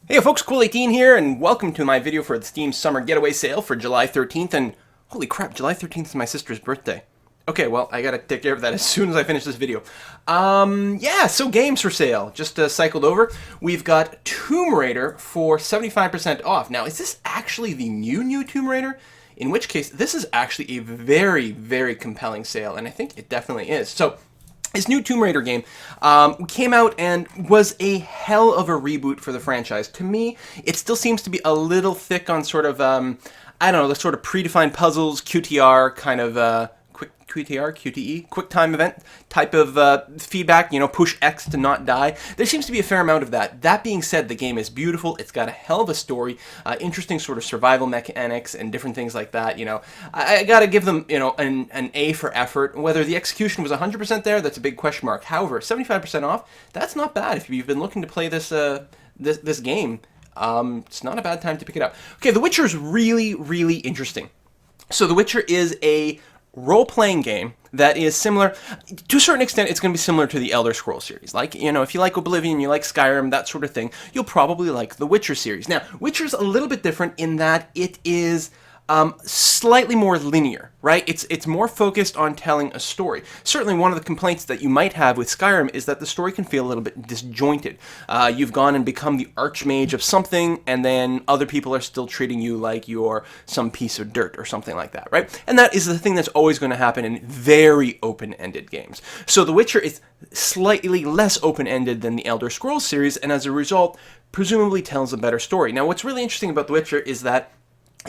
Hey folks, Cool18 here, and welcome to my video for the Steam Summer Getaway Sale for July 13th, and holy crap, July 13th is my sister's birthday. Okay, well, I gotta take care of that as soon as I finish this video. Yeah, so games for sale. Just cycled over. We've got Tomb Raider for 75% off. Now, is this actually the new Tomb Raider? In which case, this is actually a very compelling sale, and I think it definitely is. So, this new Tomb Raider game came out and was a hell of a reboot for the franchise. To me, it still seems to be a little thick on sort of, I don't know, the sort of predefined puzzles, QTR kind of, QTE, quick time event type of feedback, push X to not die. There seems to be a fair amount of that. That being said, the game is beautiful. It's got a hell of a story, interesting sort of survival mechanics and different things like that. I gotta give them, an A for effort. Whether the execution was 100% there, that's a big question mark. However, 75% off, that's not bad. If you've been looking to play this game, it's not a bad time to pick it up. Okay, The Witcher is really interesting. So The Witcher is a role-playing game that is similar, to a certain extent, it's going to be similar to the Elder Scrolls series. Like, if you like Oblivion, you like Skyrim, that sort of thing, you'll probably like the Witcher series. Now, Witcher's a little bit different in that it is slightly more linear, right? It's more focused on telling a story. Certainly one of the complaints that you might have with Skyrim is that the story can feel a little bit disjointed. You've gone and become the archmage of something, and then other people are still treating you like you're some piece of dirt or something like that, right? And that is the thing that's always going to happen in very open-ended games. So The Witcher is slightly less open-ended than the Elder Scrolls series, and as a result, presumably tells a better story. Now, what's really interesting about The Witcher is that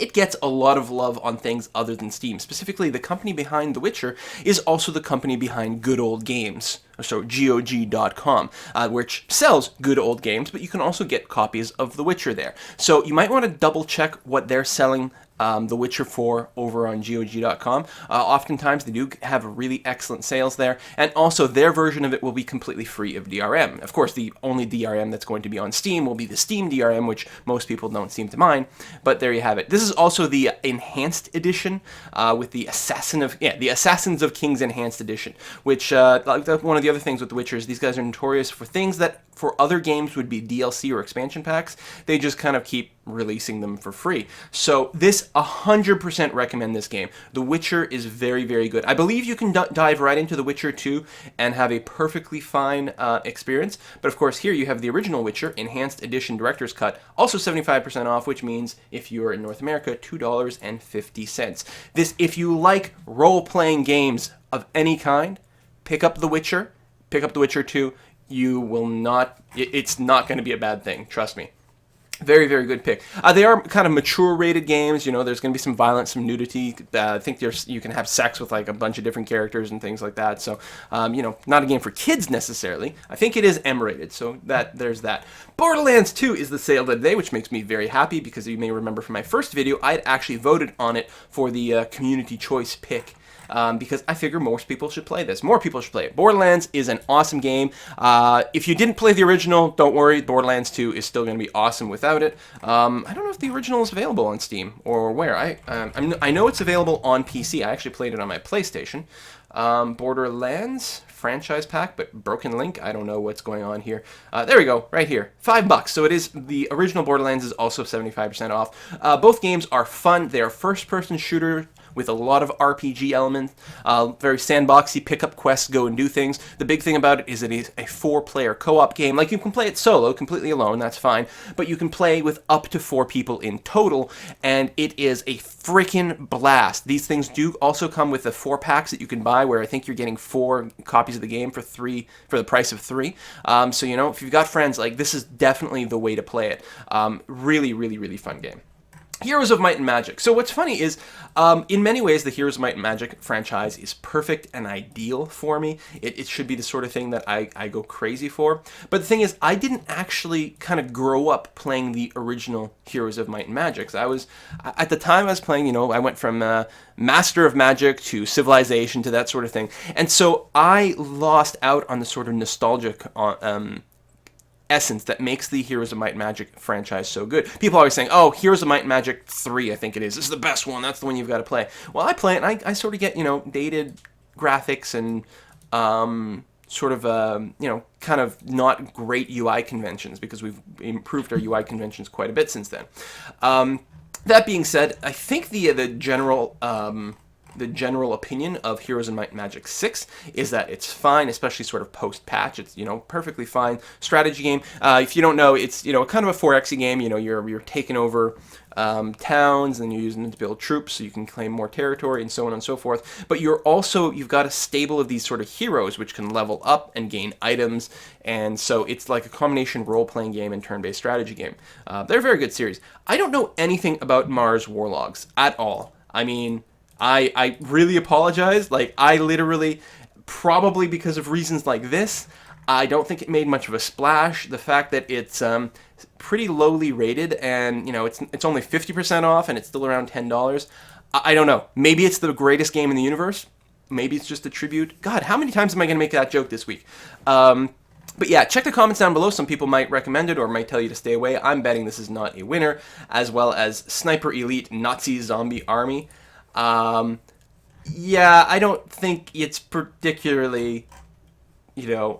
it gets a lot of love on things other than Steam. Specifically, the company behind The Witcher is also the company behind Good Old Games, so GOG.com, which sells good old games, but you can also get copies of The Witcher there. So you might want to double check what they're selling The Witcher for over on GOG.com. Oftentimes they do have really excellent sales there, and also their version of it will be completely free of DRM. Of course, the only DRM that's going to be on Steam will be the Steam DRM, which most people don't seem to mind, but there you have it. This is also the Enhanced Edition with the Assassins of Kings Enhanced Edition, which like one of the other things with The Witcher is these guys are notorious for things that for other games would be DLC or expansion packs. They just kind of keep releasing them for free. So this 100% recommend this game. The Witcher is very good. I believe you can dive right into The Witcher 2 and have a perfectly fine experience. But of course here you have the original Witcher, Enhanced Edition Director's Cut, also 75% off, which means if you're in North America, $2.50. This, if you like role-playing games of any kind, pick up The Witcher, pick up The Witcher 2. You will not, it's not going to be a bad thing, trust me. Very good pick. They are kind of mature rated games. There's going to be some violence, some nudity. I think you can have sex with like a bunch of different characters and things like that. So, not a game for kids necessarily. I think it is M rated, so there's that. Borderlands 2 is the sale today, which makes me very happy because you may remember from my first video, I had actually voted on it for the community choice pick. Because I figure most people should play this. More people should play it. Borderlands is an awesome game. If you didn't play the original, don't worry. Borderlands 2 is still going to be awesome without it. I don't know if the original is available on Steam or where. I know it's available on PC. I actually played it on my PlayStation. Borderlands franchise pack, but broken link. I don't know what's going on here. There we go, right here, $5. So it is, the original Borderlands is also 75% off. Both games are fun. They are first-person shooter with a lot of RPG elements, very sandboxy, pick up quests, go and do things. The big thing about it is it is a 4-player co-op game. Like, you can play it solo, completely alone, that's fine, but you can play with up to 4 people in total, and it is a freaking blast. These things do also come with the 4 packs that you can buy, where I think you're getting 4 copies of the game for the price of 3. So, if you've got friends, like, this is definitely the way to play it. Really fun game. Heroes of Might and Magic. So what's funny is, in many ways, the Heroes of Might and Magic franchise is perfect and ideal for me. It should be the sort of thing that I go crazy for. But the thing is, I didn't actually kind of grow up playing the original Heroes of Might and Magic. At the time I was playing, I went from Master of Magic to Civilization to that sort of thing. And so I lost out on the sort of nostalgic essence that makes the Heroes of Might and Magic franchise so good. People are always saying, oh, Heroes of Might and Magic 3, I think it is. This is the best one. That's the one you've got to play. Well, I play it, and I sort of get, dated graphics and sort of, kind of not great UI conventions, because we've improved our UI conventions quite a bit since then. That being said, I think the general opinion of Heroes of Might and Magic 6 is that it's fine, especially sort of post-patch. It's, perfectly fine strategy game. If you don't know, it's, kind of a 4X game. You're taking over towns, and you're using them to build troops so you can claim more territory and so on and so forth. But you've got a stable of these sort of heroes which can level up and gain items, and so it's like a combination role-playing game and turn-based strategy game. They're a very good series. I don't know anything about Mars Warlogs at all. I mean, I really apologize. Like, I literally, probably because of reasons like this, I don't think it made much of a splash. The fact that it's pretty lowly rated, and it's only 50% off, and it's still around $10. I don't know. Maybe it's the greatest game in the universe. Maybe it's just a tribute. God, how many times am I going to make that joke this week? But yeah, check the comments down below. Some people might recommend it or might tell you to stay away. I'm betting this is not a winner, as well as Sniper Elite Nazi Zombie Army. Yeah, I don't think it's particularly,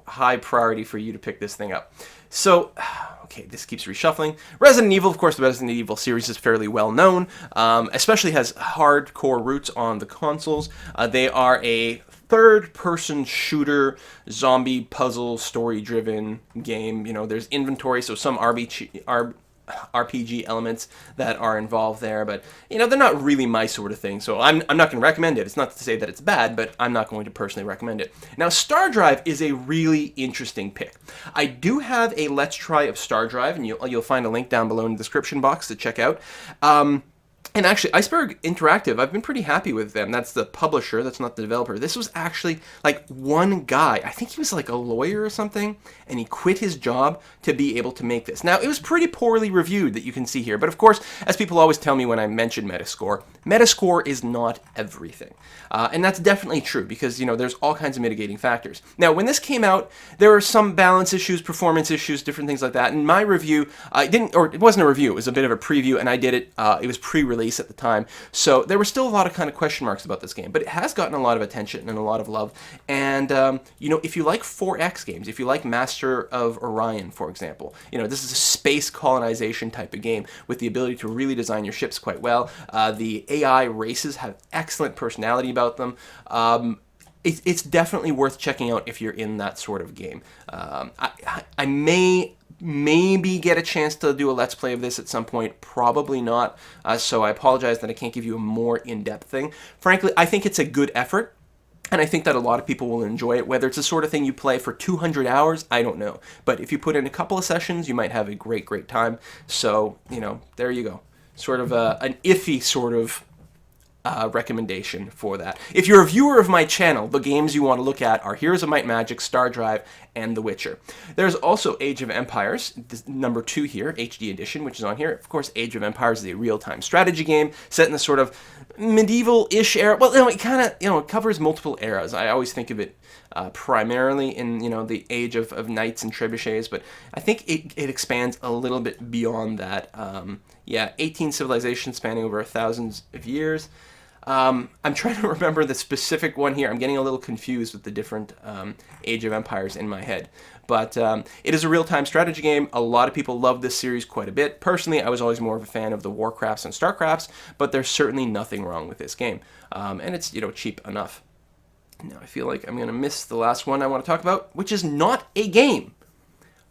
high priority for you to pick this thing up. So, okay, this keeps reshuffling. Resident Evil, of course, the Resident Evil series is fairly well known, especially has hardcore roots on the consoles. They are a third-person shooter, zombie puzzle, story-driven game. There's inventory, so some RPG elements that are involved there, but they're not really my sort of thing, so I'm not going to recommend it. It's not to say that it's bad, but I'm not going to personally recommend it. Now, Star Drive is a really interesting pick. I do have a Let's Try of Star Drive, and you'll find a link down below in the description box to check out. And actually, Iceberg Interactive, I've been pretty happy with them. That's the publisher, that's not the developer. This was actually like one guy, I think he was like a lawyer or something, and he quit his job to be able to make this. Now, it was pretty poorly reviewed, that you can see here, but of course, as people always tell me when I mention Metascore, Metascore is not everything. And that's definitely true, because, there's all kinds of mitigating factors. Now, when this came out, there were some balance issues, performance issues, different things like that. In my review, it wasn't a review, it was a bit of a preview, and I did it, it was pre-release at the time, so there were still a lot of kind of question marks about this game, but it has gotten a lot of attention and a lot of love. And if you like 4X games, if you like Master of Orion, for example, this is a space colonization type of game with the ability to really design your ships quite well. The AI races have excellent personality about them. It's definitely worth checking out if you're in that sort of game. I may maybe get a chance to do a Let's Play of this at some point, probably not, so I apologize that I can't give you a more in-depth thing. Frankly, I think it's a good effort, and I think that a lot of people will enjoy it. Whether it's the sort of thing you play for 200 hours, I don't know. But if you put in a couple of sessions, you might have a great, great time. So, there you go. Sort of an iffy sort of recommendation for that. If you're a viewer of my channel, the games you want to look at are Heroes of Might and Magic, Star Drive, and The Witcher. There's also Age of Empires, number 2 here, HD edition, which is on here. Of course, Age of Empires is a real-time strategy game set in the sort of medieval-ish era. Well, it kind of, it covers multiple eras. I always think of it primarily in, the age of knights and trebuchets, but I think it expands a little bit beyond that. Yeah, 18 civilizations spanning over 1,000 of years. I'm trying to remember the specific one here. I'm getting a little confused with the different Age of Empires in my head. But it is a real-time strategy game. A lot of people love this series quite a bit. Personally, I was always more of a fan of the Warcrafts and Starcrafts, but there's certainly nothing wrong with this game. And it's, cheap enough. Now, I feel like I'm going to miss the last one I want to talk about, which is not a game.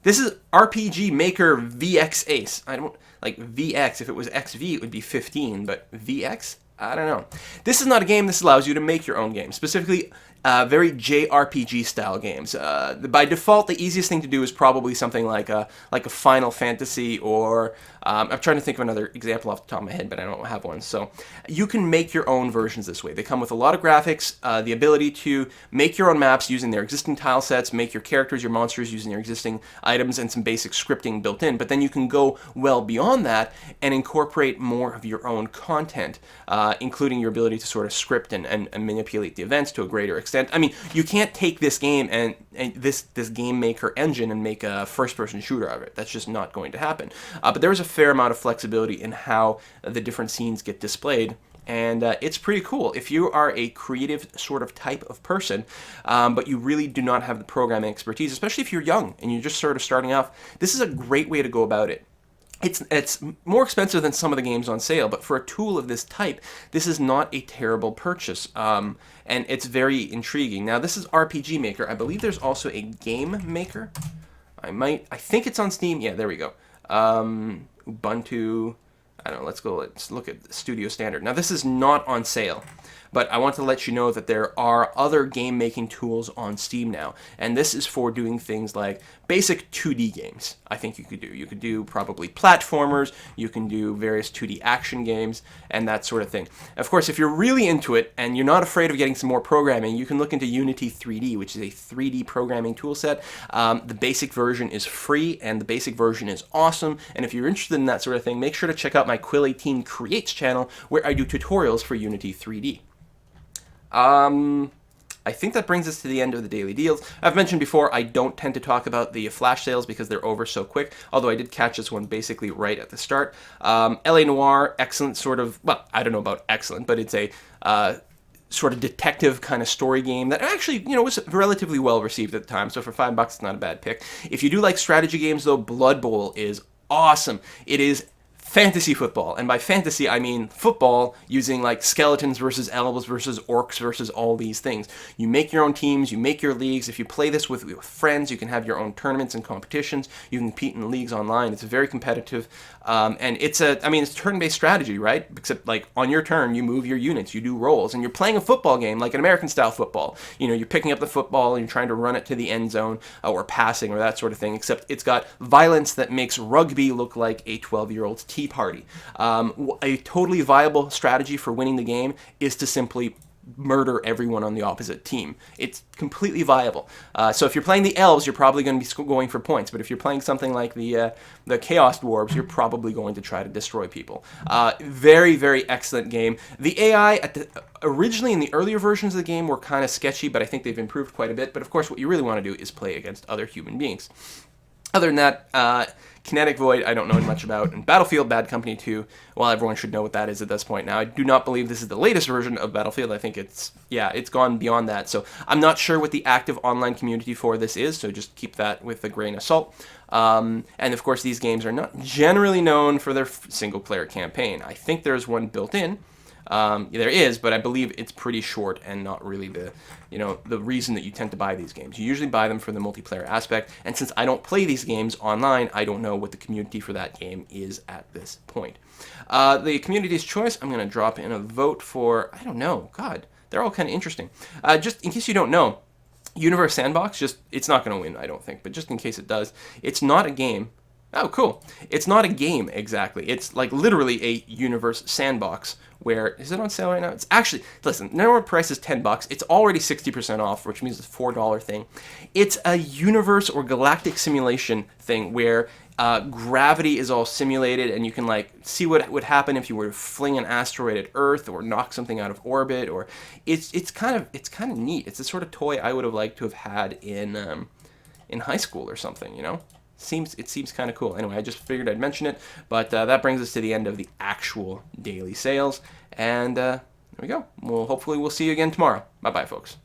This is RPG Maker VX Ace. I don't, like VX, if it was XV, it would be 15, but VX? I don't know. This is not a game. This allows you to make your own game, specifically very JRPG style games. By default, the easiest thing to do is probably something like a Final Fantasy, or I'm trying to think of another example off the top of my head, but I don't have one. So you can make your own versions this way. They come with a lot of graphics, the ability to make your own maps using their existing tile sets, make your characters, your monsters using their existing items, and some basic scripting built in. But then you can go well beyond that and incorporate more of your own content, including your ability to sort of script and manipulate the events to a greater extent. I mean, you can't take this game and this game maker engine and make a first-person shooter out of it. That's just not going to happen. But there is a fair amount of flexibility in how the different scenes get displayed And it's pretty cool. If you are a creative sort of type of person, but you really do not have the programming expertise, especially if you're young and you're just sort of starting off, this is a great way to go about it. It's more expensive than some of the games on sale, but for a tool of this type, this is not a terrible purchase, and it's very intriguing. Now, this is RPG Maker. I believe there's also a Game Maker. I think it's on Steam. Yeah, there we go. Ubuntu. I don't know. Let's look at the Studio Standard. Now, this is not on sale, but I want to let you know that there are other game-making tools on Steam now, and this is for doing things like basic 2D games. I think you could do. You could do probably platformers, you can do various 2D action games, and that sort of thing. Of course, if you're really into it and you're not afraid of getting some more programming, you can look into Unity 3D, which is a 3D programming toolset. The basic version is free, and the basic version is awesome, and if you're interested in that sort of thing, make sure to check out my Quill18 Creates channel, where I do tutorials for Unity 3D. I think that brings us to the end of the daily deals. I've mentioned before, I don't tend to talk about the flash sales because they're over so quick, although I did catch this one basically right at the start. LA Noire, excellent sort of, well, I don't know about excellent, but it's a sort of detective kind of story game that actually, you know, was relatively well received at the time, so for $5, it's not a bad pick. If you do like strategy games, though, Blood Bowl is awesome. It is fantasy football, and by fantasy I mean football using like skeletons versus elves versus orcs versus all these things. You make your own teams, you make your leagues. If you play this with friends, you can have your own tournaments and competitions. You can compete in leagues online. It's very competitive, and it's turn-based strategy, right? Except like on your turn, you move your units, you do rolls, and you're playing a football game like an American-style football. You know, you're picking up the football and you're trying to run it to the end zone or passing or that sort of thing. Except it's got violence that makes rugby look like a 12-year-old's tea party. A totally viable strategy for winning the game is to simply murder everyone on the opposite team. It's completely viable. So if you're playing the elves, you're probably going to be going for points. But if you're playing something like the Chaos Dwarves, you're probably going to try to destroy people. Very, very excellent game. The AI originally in the earlier versions of the game were kind of sketchy, but I think they've improved quite a bit. But of course, what you really want to do is play against other human beings. Other than that, Kinetic Void, I don't know much about, and Battlefield Bad Company 2, well, everyone should know what that is at this point now. I do not believe this is the latest version of Battlefield. I think it's gone beyond that. So I'm not sure what the active online community for this is, so just keep that with a grain of salt. And of course, these games are not generally known for their single-player campaign. I think there's one built in. There is, but I believe it's pretty short and not really the reason that you tend to buy these games. You usually buy them for the multiplayer aspect, and since I don't play these games online, I don't know what the community for that game is at this point. The community's choice, I'm going to drop in a vote for, I don't know, God, they're all kind of interesting. Just in case you don't know, Universe Sandbox, it's not going to win, I don't think, but just in case it does, it's not a game. Oh, cool. It's not a game, exactly. It's like literally a universe sandbox where, is it on sale right now? It's actually, listen, normal price is $10. It's already 60% off, which means it's a $4 thing. It's a universe or galactic simulation thing where gravity is all simulated and you can like see what would happen if you were to fling an asteroid at Earth or knock something out of orbit, or it's kind of neat. It's the sort of toy I would have liked to have had in high school or something, you know? It seems kind of cool. Anyway, I just figured I'd mention it, but that brings us to the end of the actual daily sales, and there we go. Hopefully we'll see you again tomorrow. Bye-bye, folks.